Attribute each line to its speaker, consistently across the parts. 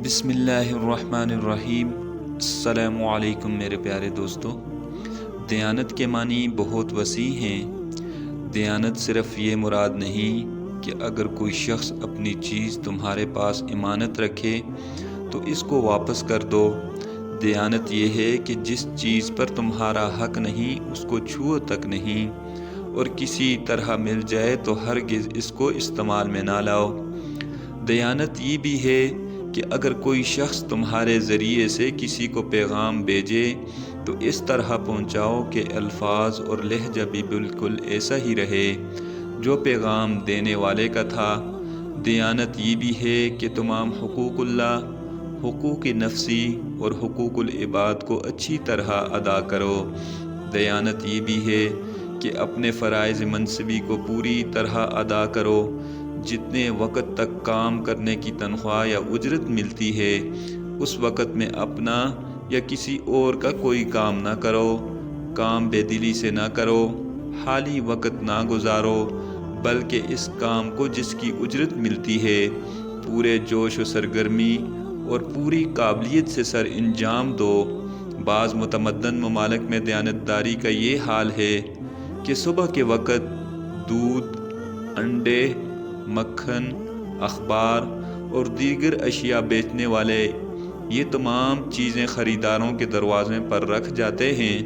Speaker 1: بسم اللہ الرحمن الرحیم۔ السلام علیکم میرے پیارے دوستو۔ دیانت کے معنی بہت وسیع ہیں۔ دیانت صرف یہ مراد نہیں کہ اگر کوئی شخص اپنی چیز تمہارے پاس امانت رکھے تو اس کو واپس کر دو۔ دیانت یہ ہے کہ جس چیز پر تمہارا حق نہیں اس کو چھو تک نہیں، اور کسی طرح مل جائے تو ہرگز اس کو استعمال میں نہ لاؤ۔ دیانت یہ بھی ہے کہ اگر کوئی شخص تمہارے ذریعے سے کسی کو پیغام بھیجے تو اس طرح پہنچاؤ کہ الفاظ اور لہجہ بھی بالکل ایسا ہی رہے جو پیغام دینے والے کا تھا۔ دیانت یہ بھی ہے کہ تمام حقوق اللہ، حقوق نفسی اور حقوق العباد کو اچھی طرح ادا کرو۔ دیانت یہ بھی ہے کہ اپنے فرائض منصبی کو پوری طرح ادا کرو۔ جتنے وقت تک کام کرنے کی تنخواہ یا اجرت ملتی ہے اس وقت میں اپنا یا کسی اور کا کوئی کام نہ کرو۔ کام بے دلی سے نہ کرو، خالی وقت نہ گزارو، بلکہ اس کام کو جس کی اجرت ملتی ہے پورے جوش و سرگرمی اور پوری قابلیت سے سر انجام دو۔ بعض متمدن ممالک میں دیانتداری کا یہ حال ہے کہ صبح کے وقت دودھ، انڈے، مکھن، اخبار اور دیگر اشیاء بیچنے والے یہ تمام چیزیں خریداروں کے دروازے پر رکھ جاتے ہیں۔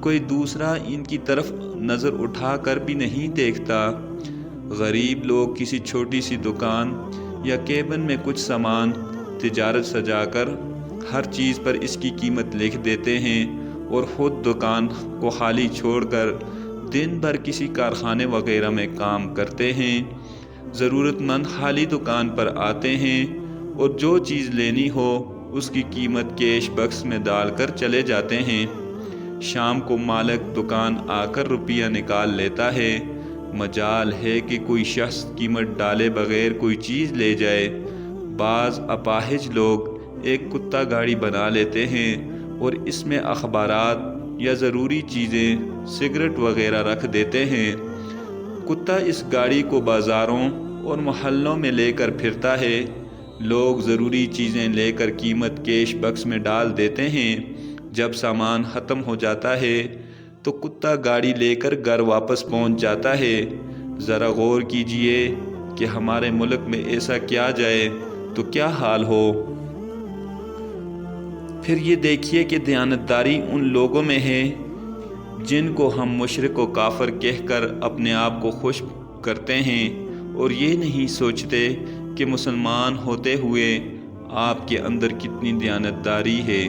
Speaker 1: کوئی دوسرا ان کی طرف نظر اٹھا کر بھی نہیں دیکھتا۔ غریب لوگ کسی چھوٹی سی دکان یا کیبن میں کچھ سامان تجارت سجا کر ہر چیز پر اس کی قیمت لکھ دیتے ہیں اور خود دکان کو خالی چھوڑ کر دن بھر کسی کارخانے وغیرہ میں کام کرتے ہیں۔ ضرورت مند خالی دکان پر آتے ہیں اور جو چیز لینی ہو اس کی قیمت کیش باکس میں ڈال کر چلے جاتے ہیں۔ شام کو مالک دکان آ کر روپیہ نکال لیتا ہے۔ مجال ہے کہ کوئی شخص قیمت ڈالے بغیر کوئی چیز لے جائے۔ بعض اپاہج لوگ ایک کتا گاڑی بنا لیتے ہیں اور اس میں اخبارات یا ضروری چیزیں، سگریٹ وغیرہ رکھ دیتے ہیں۔ کتا اس گاڑی کو بازاروں اور محلوں میں لے کر پھرتا ہے۔ لوگ ضروری چیزیں لے کر قیمت کیش باکس میں ڈال دیتے ہیں۔ جب سامان ختم ہو جاتا ہے تو کتا گاڑی لے کر گھر واپس پہنچ جاتا ہے۔ ذرا غور کیجئے کہ ہمارے ملک میں ایسا کیا جائے تو کیا حال ہو۔ پھر یہ دیکھیے کہ دیانتداری ان لوگوں میں ہے جن کو ہم مشرک و کافر کہہ کر اپنے آپ کو خوش کرتے ہیں، اور یہ نہیں سوچتے کہ مسلمان ہوتے ہوئے آپ کے اندر کتنی دیانتداری ہے۔